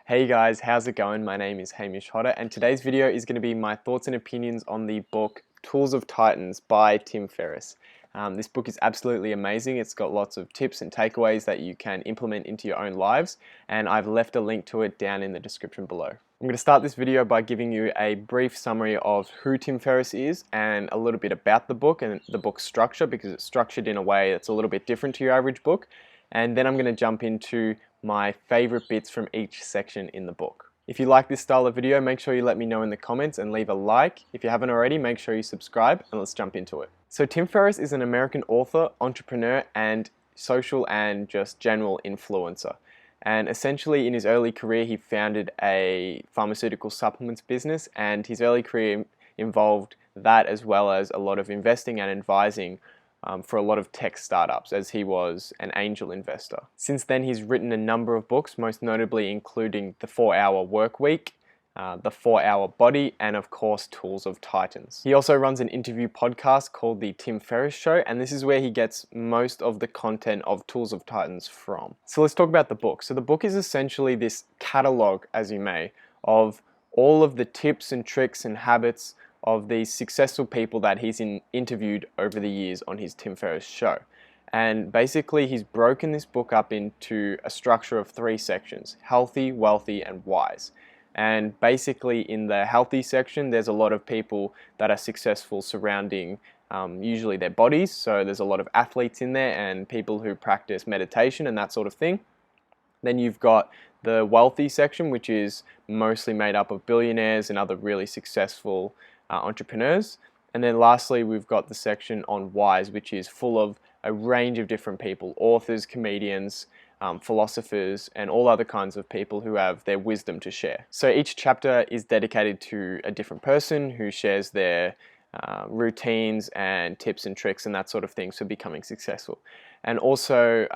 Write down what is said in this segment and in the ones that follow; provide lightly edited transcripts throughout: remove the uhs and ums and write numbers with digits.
Hey guys, how's it going? My name is Hamish Hodder, and today's video is going to be my thoughts and opinions on the book Tools of Titans by Tim Ferriss. This book is absolutely amazing. It's got lots of tips and takeaways that you can implement into your own lives, and I've left a link to it down in the description below. I'm going to start this video by giving you a brief summary of who Tim Ferriss is and a little bit about the book and the book's structure, because it's structured in a way that's a little bit different to your average book. And then I'm going to jump into my favorite bits from each section in the book. If you like this style of video, make sure you let me know in the comments and leave a like. If you haven't already, make sure you subscribe, and let's jump into it. So Tim Ferriss is an American author, entrepreneur, and social and just general influencer. And essentially in his early career, he founded a pharmaceutical supplements business, and his early career involved that as well as a lot of investing and advising for a lot of tech startups, as he was an angel investor. Since then, he's written a number of books, most notably including The 4-Hour Work Week, The 4-Hour Body, and of course, Tools of Titans. He also runs an interview podcast called The Tim Ferriss Show, and this is where he gets most of the content of Tools of Titans from. So let's talk about the book. So the book is essentially this catalog, as you may, of all of the tips and tricks and habits of these successful people that he's interviewed over the years on his Tim Ferriss Show. And basically he's broken this book up into a structure of 3 sections: healthy, wealthy, and wise. And basically in the healthy section, there's a lot of people that are successful surrounding usually their bodies. So there's a lot of athletes in there and people who practice meditation and that sort of thing. Then you've got the wealthy section, which is mostly made up of billionaires and other really successful entrepreneurs. And then lastly, we've got the section on wise, which is full of a range of different people: authors, comedians, philosophers, and all other kinds of people who have their wisdom to share. So each chapter is dedicated to a different person who shares their routines and tips and tricks and that sort of thing for becoming successful. And also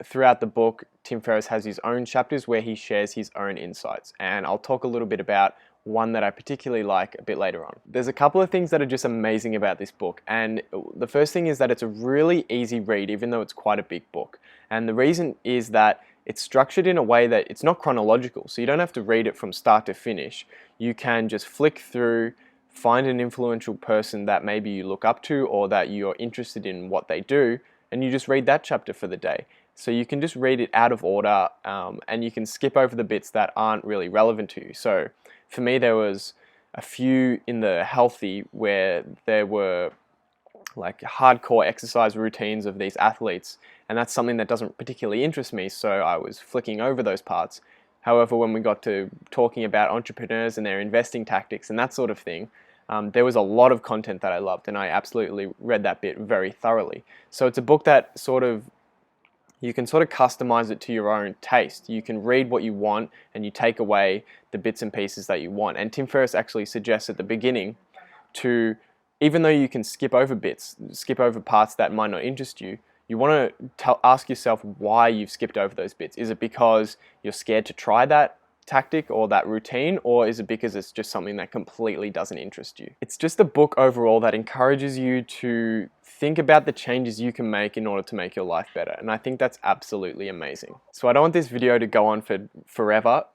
throughout the book, Tim Ferriss has his own chapters where he shares his own insights, and I'll talk a little bit about one that I particularly like a bit later on. There's a couple of things that are just amazing about this book, and the first thing is that it's a really easy read, even though it's quite a big book. And the reason is that it's structured in a way that it's not chronological, so you don't have to read it from start to finish. You can just flick through, find an influential person that maybe you look up to or that you're interested in what they do, and you just read that chapter for the day. So you can just read it out of order, and you can skip over the bits that aren't really relevant to you. So for me, there was a few in the healthy where there were like hardcore exercise routines of these athletes, and that's something that doesn't particularly interest me, so I was flicking over those parts. However, when we got to talking about entrepreneurs and their investing tactics and that sort of thing, there was a lot of content that I loved, and I absolutely read that bit very thoroughly. So it's a book that you can sort of customize it to your own taste. You can read what you want and you take away the bits and pieces that you want. And Tim Ferriss actually suggests at the beginning to, even though you can skip over bits, skip over parts that might not interest you, you want to ask yourself why you've skipped over those bits. Is it because you're scared to try that tactic or that routine, or is it because it's just something that completely doesn't interest you? It's just a book overall that encourages you to think about the changes you can make in order to make your life better, and I think that's absolutely amazing. So I don't want this video to go on for forever,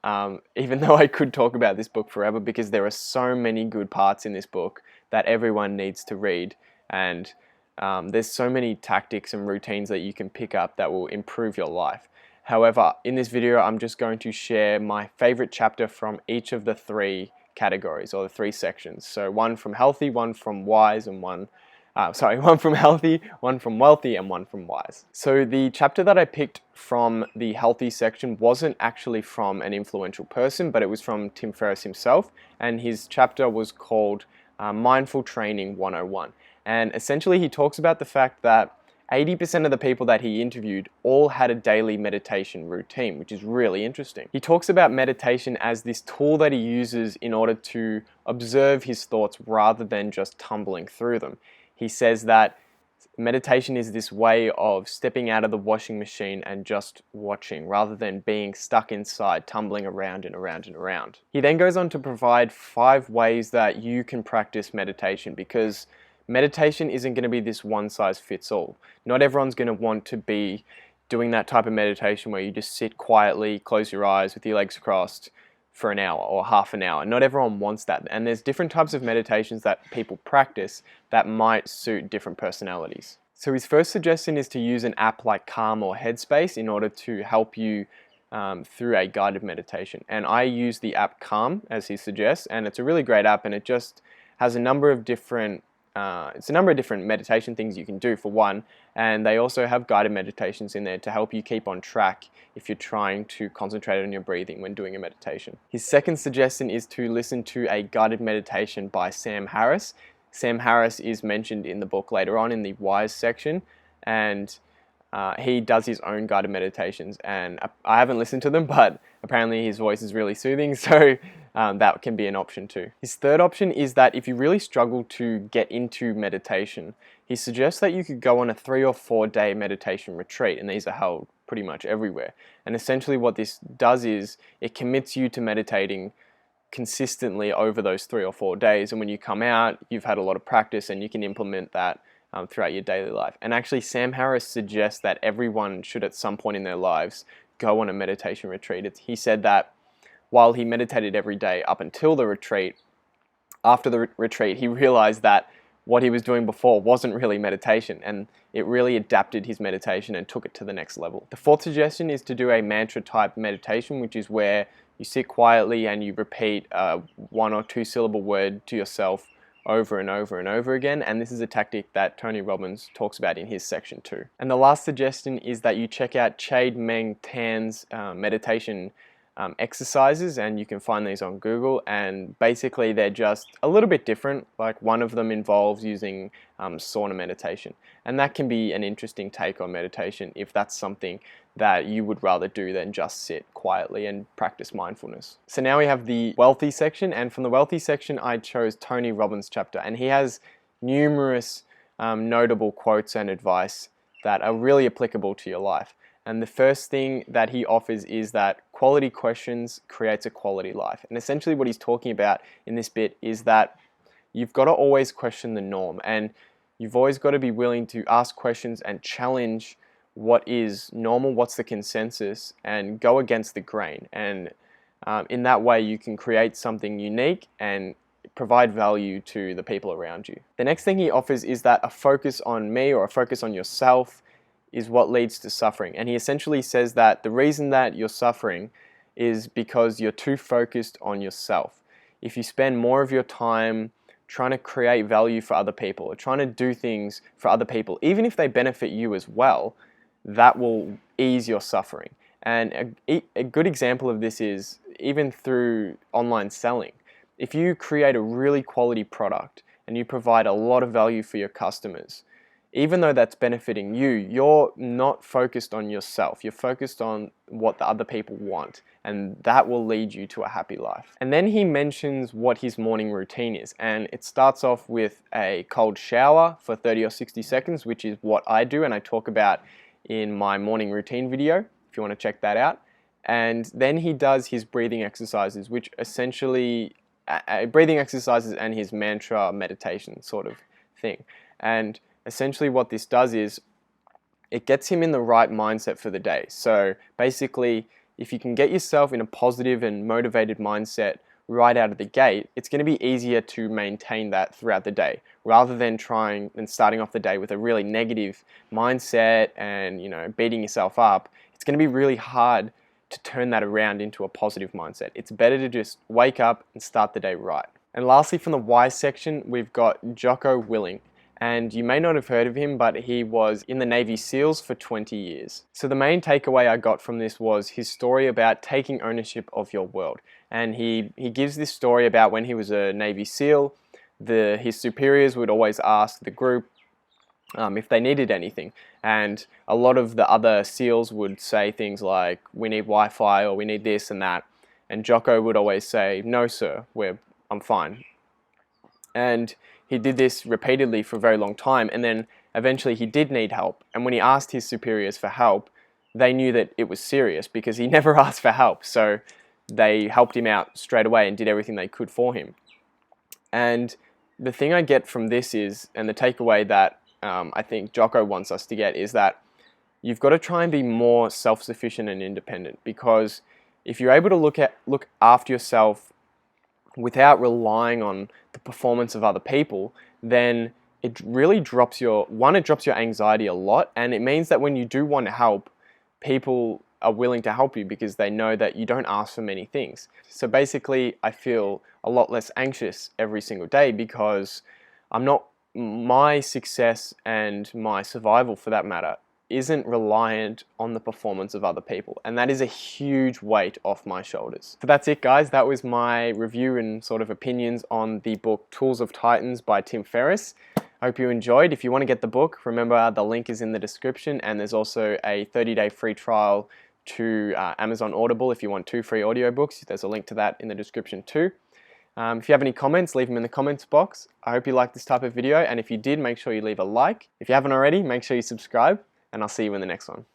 even though I could talk about this book forever, because there are so many good parts in this book that everyone needs to read, and there's so many tactics and routines that you can pick up that will improve your life. However, in this video, I'm just going to share my favorite chapter from each of the 3 categories, or the 3 sections. So one from healthy, one from wise, and one from healthy, one from wealthy, and one from wise. So the chapter that I picked from the healthy section wasn't actually from an influential person, but it was from Tim Ferriss himself, and his chapter was called Mindful Training 101. And essentially he talks about the fact that 80% of the people that he interviewed all had a daily meditation routine, which is really interesting. He talks about meditation as this tool that he uses in order to observe his thoughts rather than just tumbling through them. He says that meditation is this way of stepping out of the washing machine and just watching, rather than being stuck inside, tumbling around and around and around. He then goes on to provide 5 ways that you can practice meditation, because meditation isn't going to be this one size fits all. Not everyone's going to want to be doing that type of meditation where you just sit quietly, close your eyes with your legs crossed for an hour or half an hour. Not everyone wants that. And there's different types of meditations that people practice that might suit different personalities. So his first suggestion is to use an app like Calm or Headspace in order to help you through a guided meditation. And I use the app Calm, as he suggests, and it's a really great app, and it just has a number of different meditation things you can do, for one, and they also have guided meditations in there to help you keep on track if you're trying to concentrate on your breathing when doing a meditation. His second suggestion is to listen to a guided meditation by Sam Harris. Sam Harris is mentioned in the book later on in the Wise section, and he does his own guided meditations, and I haven't listened to them, but apparently his voice is really soothing, so that can be an option too. His third option is that if you really struggle to get into meditation, he suggests that you could go on a 3 or 4 day meditation retreat, and these are held pretty much everywhere. And essentially what this does is it commits you to meditating consistently over those 3 or 4 days, and when you come out, you've had a lot of practice and you can implement that throughout your daily life. And actually Sam Harris suggests that everyone should at some point in their lives go on a meditation retreat. He said that while he meditated every day up until the retreat, after the retreat he realized that what he was doing before wasn't really meditation, and it really adapted his meditation and took it to the next level. The fourth suggestion is to do a mantra type meditation, which is where you sit quietly and you repeat a 1 or 2 syllable word to yourself over and over and over again, and this is a tactic that Tony Robbins talks about in his section too. And the last suggestion is that you check out Chade Meng Tan's meditation exercises, and you can find these on Google, and basically they're just a little bit different. Like one of them involves using sauna meditation, and that can be an interesting take on meditation if that's something that you would rather do than just sit quietly and practice mindfulness. So now we have the wealthy section, and from the wealthy section I chose Tony Robbins' chapter, and he has numerous notable quotes and advice that are really applicable to your life. And the first thing that he offers is that quality questions creates a quality life. And essentially what he's talking about in this bit is that you've got to always question the norm, and you've always got to be willing to ask questions and challenge what is normal, what's the consensus, and go against the grain. And in that way you can create something unique and provide value to the people around you. The next thing he offers is that a focus on me, or a focus on yourself, is what leads to suffering. And he essentially says that the reason that you're suffering is because you're too focused on yourself. If you spend more of your time trying to create value for other people, or trying to do things for other people, even if they benefit you as well, that will ease your suffering. And a good example of this is even through online selling. If you create a really quality product and you provide a lot of value for your customers, even though that's benefiting you, you're not focused on yourself. You're focused on what the other people want, and that will lead you to a happy life. And then he mentions what his morning routine is, and it starts off with a cold shower for 30 or 60 seconds, which is what I do and I talk about in my morning routine video, if you want to check that out. And then he does his breathing exercises, which essentially breathing exercises and his mantra meditation sort of thing. And essentially what this does is it gets him in the right mindset for the day. So basically, if you can get yourself in a positive and motivated mindset right out of the gate, it's going to be easier to maintain that throughout the day, rather than trying and starting off the day with a really negative mindset and, beating yourself up. It's going to be really hard to turn that around into a positive mindset. It's better to just wake up and start the day right. And lastly, from the why section, we've got Jocko Willink. And you may not have heard of him, but he was in the Navy SEALs for 20 years. So the main takeaway I got from this was his story about taking ownership of your world. And he gives this story about when he was a Navy SEAL, his superiors would always ask the group if they needed anything. And a lot of the other SEALs would say things like, we need Wi-Fi, or we need this and that. And Jocko would always say, no sir, I'm fine. And he did this repeatedly for a very long time, and then eventually he did need help. And when he asked his superiors for help, they knew that it was serious because he never asked for help. So they helped him out straight away and did everything they could for him. And the thing I get from this is, and the takeaway that I think Jocko wants us to get, is that you've got to try and be more self-sufficient and independent, because if you're able to look after yourself without relying on the performance of other people, then it really drops your anxiety a lot, and it means that when you do want to help, people are willing to help you because they know that you don't ask for many things. So basically, I feel a lot less anxious every single day because my success and my survival, for that matter, isn't reliant on the performance of other people, and that is a huge weight off my shoulders. So that's it, guys. That was my review and sort of opinions on the book Tools of Titans by Tim Ferriss. I hope you enjoyed. If you want to get the book, remember the link is in the description, and there's also a 30-day free trial to Amazon Audible if you want 2 free audiobooks. There's a link to that in the description too. If you have any comments, leave them in the comments box. I hope you liked this type of video, and if you did, make sure you leave a like. If you haven't already, make sure you subscribe, and I'll see you in the next one.